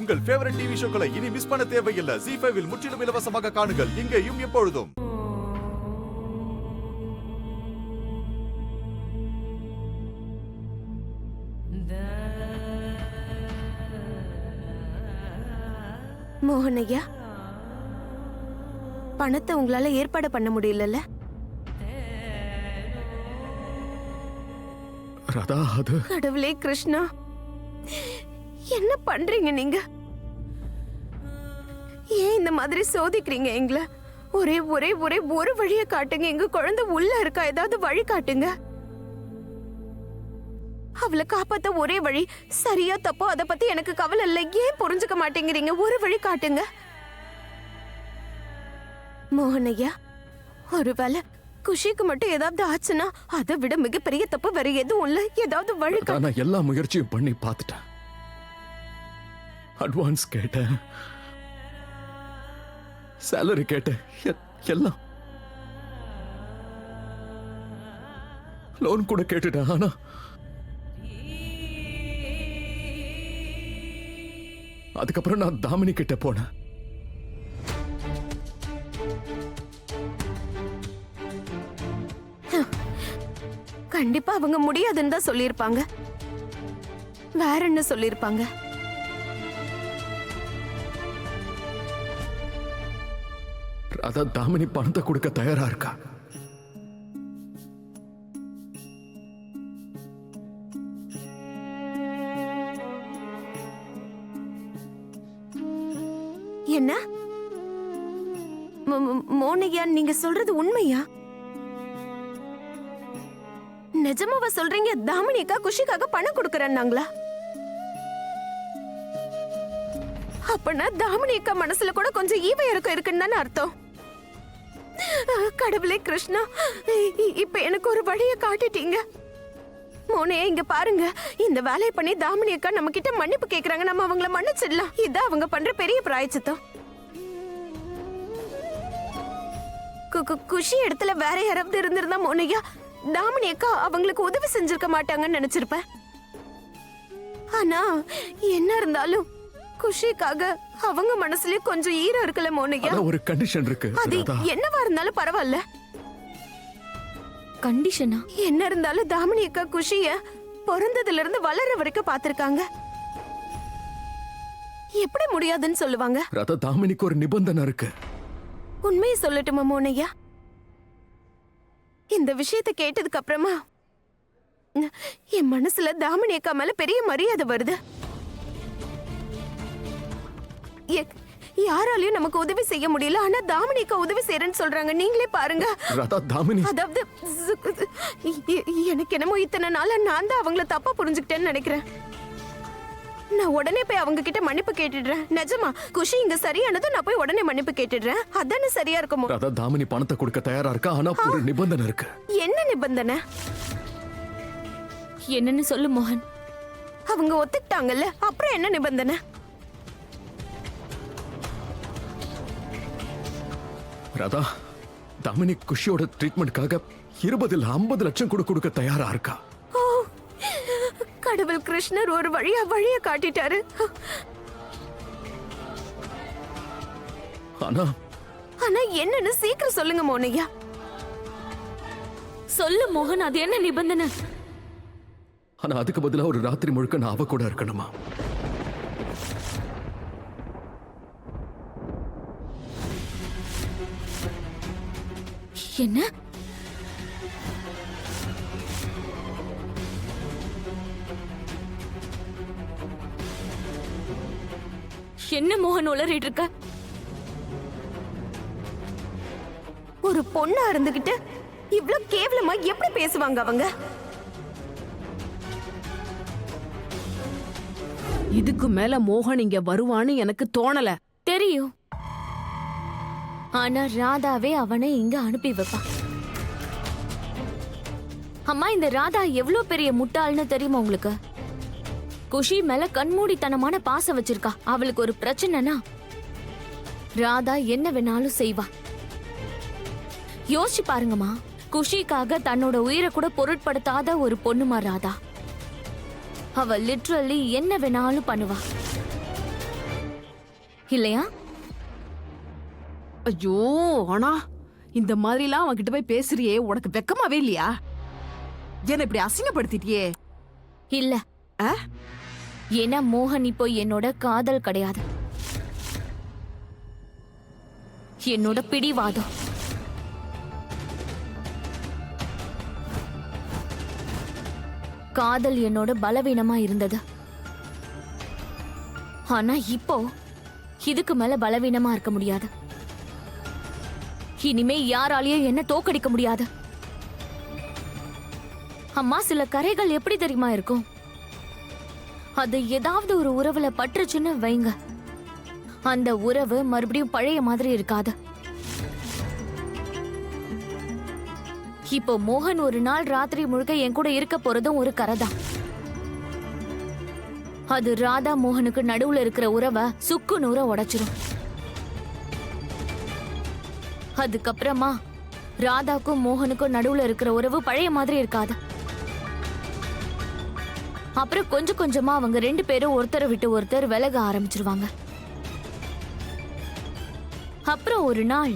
உங்கள் favourite TV ஷோக்களை இனி miss பண்ண தேவையில்லை. ZEE5 இல் முற்றிலும் இலவசமாக காணுங்கள், இங்கேயும் எப்பொழுதும். மோகனையா, பணத்தை உங்களால ஏற்பாடு பண்ண முடியலல்ல? ராதா, அது கடவுளே கிருஷ்ணா, என்ன பண்றீங்க நீங்க? ஏன் இந்த மாதிரி சோதிக்கிறீங்க எங்களை? ஒரே ஒரே ஒரே ஒரு வழிய காட்டுங்க. எங்க குழந்தை உள்ள இருக்கா, ஏதாவது வழி காட்டுங்க. அவளை காப்பாத்த ஒரே வழி. சரியா தப்போ அத பத்தி எனக்கு கவலை இல்லை. ஏன் புரிஞ்சுக்க மாட்டேங்கிறீங்க? ஒரு வழி காட்டுங்க. மோகனையா, ஒருவேளை குஷிக்கு மட்டும் ஏதாவது ஆச்சுன்னா அதை விட மிகப்பெரிய தப்பு வேற எதுவும் இல்ல. ஏதாவது வழி நான் எல்லா முயற்சியும் பண்ணி பார்த்துட்டேன். அட்வான்ஸ் கேட்டேன், சேலரி கேட்டேன், எல்லாம் லோன் கூட கேட்டுட்டேன். ஆனா அதுக்கப்புறம் நான் தாமினி கிட்ட போனேன். கண்டிப்பா அவங்க முடியாதுன்னு தான் சொல்லியிருப்பாங்க. வேற என்ன சொல்லியிருப்பாங்க? ராதா தாமினி பணத்தை கொடுக்க தயாரா இருக்கா. என்ன மோனையா, நீங்க சொல்றது உண்மையா? நிஜமாவா சொல்றீங்க? தாமினிக்கா குஷிக்காக பணம் கொடுக்கறாங்களா? அப்பனா தாமினிக்கா மனசுல கூட கொஞ்சம் ஈவ இறக்கம் இருக்குன்னு தானே அர்த்தம். கடவுளே கிருஷ்ணா, இப்ப எனக்கு ஒரு வழியை காட்டிட்டீங்க. மோனே, இங்க பாருங்க, இந்த வேலையை பண்ணி தாமினி அக்கா நம்ம கிட்ட மன்னிப்பு கேக்குறாங்க. நம்ம அவங்கள மன்னிச்சிடலாம். இதான் அவங்க பண்ற பெரிய பிராயச்சித்தம். குஷி இடத்துல வேற யாராவது இருந்திருந்தா மோனையா, தாமினி அக்கா அவங்களுக்கு உதவி செஞ்சிருக்க மாட்டாங்கன்னு நினைச்சிருப்பேன். ஆனா என்ன இருந்தாலும் குஷிக்காக அவங்க மனசுலயே கொஞ்சம் ஈரம் இருக்குல்ல மோனையா? ஒரு கண்டிஷன் இருக்கு. அது என்னவா இருந்தாலும் பரவாயில்ல. கண்டிஷனா? என்ன இருந்தாலும் தாமினி அக்கா குஷிய பிறந்ததுல இருந்து வளர வரைக்கும் பாத்திருக்காங்க. எப்படி முடியாதுன்னு சொல்லுவாங்க? ராதா, தாமினிக்கு ஒரு நிபந்தனை இருக்கு. உண்மையை சொல்லட்டுமா மோனையா? இந்த விஷயத்தை கேட்டதுக்கு அப்புறமா என் மனசுல தாமினி அக்கா மேல பெரிய மரியாதை வருது. யாராலையும் நமக்கு உதவி செய்ய முடியல, ஆனா தாமினி அக்கா உதவி செய்யறேன்னு சொல்றாங்க. நீங்களே பாருங்க. அதாவது எனக்கு என்னமோ இத்தனை நாளா நான் தான் அவங்கள தப்பா புரிஞ்சுக்கிட்டேன்னு நினைக்கிறேன். நான் உடனே போய் அவங்க கிட்ட மன்னிப்பு கேட்டுடுறேன். நிஜமா குஷி இங்க சரியானதும் நான் போய் உடனே மன்னிப்பு கேட்டுடுறேன். அதானே சரியா இருக்குமோ? தாமினி பணத்தை கொடுக்க தயாரா இருக்கா, ஆனா ஒரு நிபந்தனை இருக்கு. என்ன நிபந்தனை? என்னன்னு சொல்லு மோகன். அவங்க ஒத்துக்கிட்டாங்கல்ல, அப்புறம் என்ன நிபந்தனை? ராதா, தாமினி குஷியோட ட்ரீட்மெண்ட்காக 20-50 லட்சம் கொடுக்க தயாரா இருக்கா. கடவுள் கிருஷ்ணர் ஒரு வழிய காட்டிட்டாரு. ஆனா என்னன்னு சீக்கிரம் சொல்லுங்க மோனையா. சொல்லு மோகன், அது என்ன நிபந்தனை? ஆனா அதுக்கு பதிலா ஒரு ராத்திரி முழுக்க நான் அவ கூட இருக்கணுமா? என்ன? என்ன மோகன் உளறிட்டு இருக்க? ஒரு பொண்ணா இருந்துகிட்டு இவ்ளோ கேவலமா எப்படி பேசுவாங்க அவங்க? இதுக்கு மேல மோகன் இங்க வருவான்னு எனக்கு தோணல. தெரியும், ஆனா ராதாவே அவனை இங்க அனுப்பி வைப்பான். அம்மா, இந்த ராதா எவ்வளவு பெரிய முட்டாள்னு தெரியுமா உங்களுக்கு? குஷி மேல கண்மூடித்தனமான பாசம் வச்சிருக்கா. அவளுக்கு ஒரு பிரச்சனைனா ராதா என்ன வேணாலும் செய்வா. யோசிச்சு பாருங்கம்மா, குஷிக்காக தன்னோட உயிரை கூட பொருட்படுத்தாத ஒரு பொண்ணுமா ராதா. அவ லிட்ரலி என்ன வேணாலும் பண்ணுவா. இல்லையா? ஐயோ ஆனா இந்த மாதிரிலாம் அவன்கிட்ட போய் பேசுறியே, உனக்கு வெக்கமாவே இல்லையா? என்ன இப்படி அசிங்கப்படுத்திட்டியே. இல்ல. ஆ? ஏன்னா மோகன் இப்போ என்னோட காதல் கிடையாது, என்னோட பிடிவாதம். காதல் என்னோட பலவீனமா இருந்தது. ஆனா இப்போ இதுக்கு மேல பலவீனமா இருக்க முடியாது. இனிமே யாராலையும் என்ன தோக்கடிக்க முடியாது. அம்மா, சில கரைகள் எப்படி தெரியுமா இருக்கும்? அது ஏதாவது ஒரு உறவுல பற்றுச்சுன்னு வைங்க, அந்த உறவு மறுபடியும் பழைய மாதிரி இருக்காது. இப்போ மோகன் ஒரு நாள் ராத்திரி முழுக்க என் கூட இருக்க போறதும் ஒரு கரை தான். அது ராதா மோகனுக்கு நடுவுல இருக்கிற உறவை சுக்கு நூற உடைச்சிரும். அதுக்கப்புறமா ராதாக்கும் மோகனுக்கும் நடுவுல இருக்கிற உறவு பழைய மாதிரி இருக்காது. அப்புறம் கொஞ்சம் கொஞ்சமா அவங்க 2 பேரும் ஒருத்தரை விட்டு ஒருத்தர் விலக ஆரம்பிச்சிருவாங்க. அப்புறம் ஒரு நாள்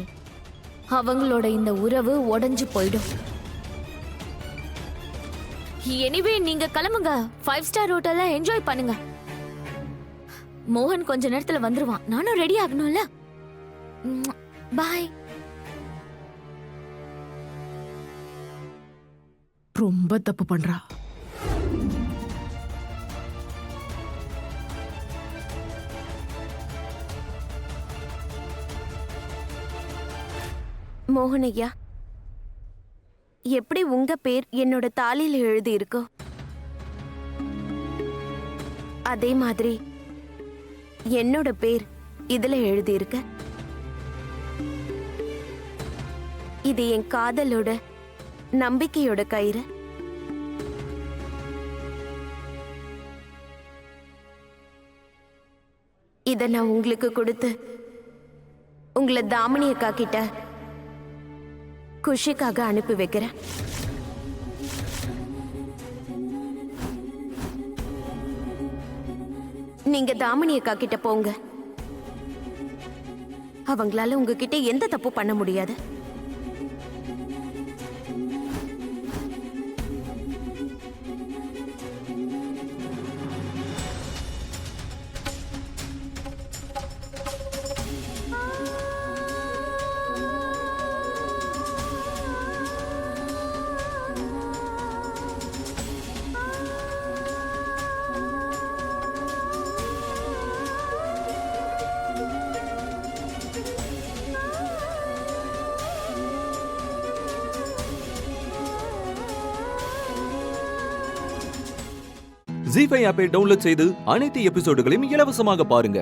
அவங்களோட இந்த உறவு உடைஞ்சு போயிடும். எனிவே நீங்க கிளம்புங்க, 5 ஸ்டார் ஹோட்டல்ல என்ஜாய் பண்ணுங்க. மோகன் கொஞ்ச நேரத்துல வந்துருவான், நானும் ரெடி ஆகணும்ல. பாய். ரொம்ப தப்பு பண்றா. மோகனையா, எப்படி உங்க பேர் என்னோட தாலியில எழுதி இருக்கோ அதே மாதிரி என்னோட பேர் இதுல எழுதி இருக்க. இது என் காதலோட நம்பிக்கையோட கயிறு. இத நான் உங்களுக்கு கொடுத்து உங்களை தாமினி அக்கா கிட்ட குஷிக்காக அனுப்பி வைக்கிறேன். நீங்க தாமினி அக்கா கிட்ட போங்க. அவங்களால உங்ககிட்ட எந்த தப்பு பண்ண முடியாது. ஜீ5 ஆப்பை டவுன்லோட் செய்து அனைத்து எபிசோடுகளையும் இலவசமாக பாருங்க.